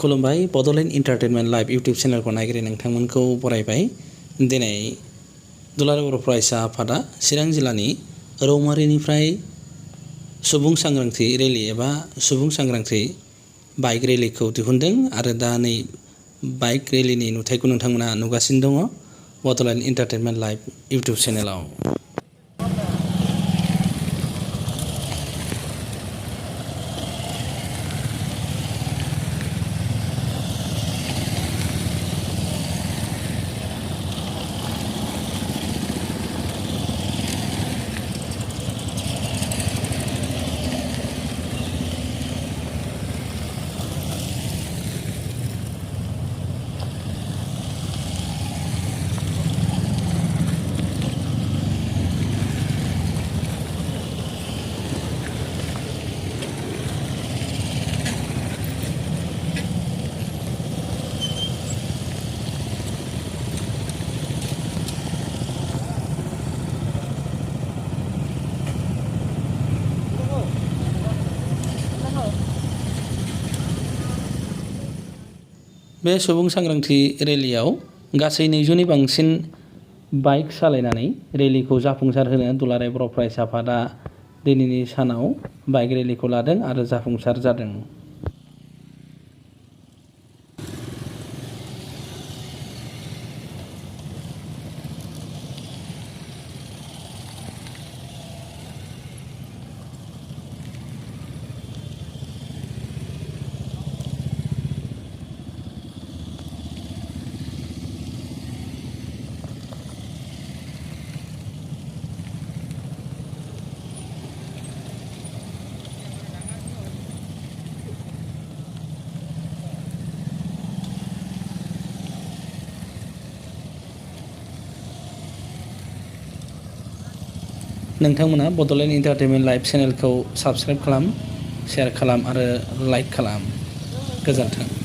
खुलुमबाय Bodoland entertainment live YouTube चेनेलखौ नायगिरि नोंथांमोनखौ बरायबाय। दिनै दुलाराय बर' फरायसा आफादा चिरां जिल्लानि रौमारिनिफ्राय सुबुं सांग्रांथि रेलि एबा सुबुं सांग्रांथि बाइक रेलिखौ दिहुनदों आरो दा नै बाइक रेलिनि नुथायखौ नोंथांमोना नुगासिनो दङ बड'लेण्ड एन्टारटेनमेन्ट लाइभ इउटुब चेनेलाव। बे सुबुं सांग्रांथि रेलियाव गासै 200नि बांसिन बाइक सालायनानै रेलिखौ जाफुंसार होनो दुलाराय बर' फरायसा आफादा दिनैनि सानाव बाइक रेलिखौ लादों आरो जाफुंसार जादों। नोंथांमोना बड'लेण्ड एन्टारटेनमेन्ट लाइभ चेनेलखौ साबस्क्राइब खालाम, शेयार खालाम आरो लाइक खालाम। गोजोन्थों।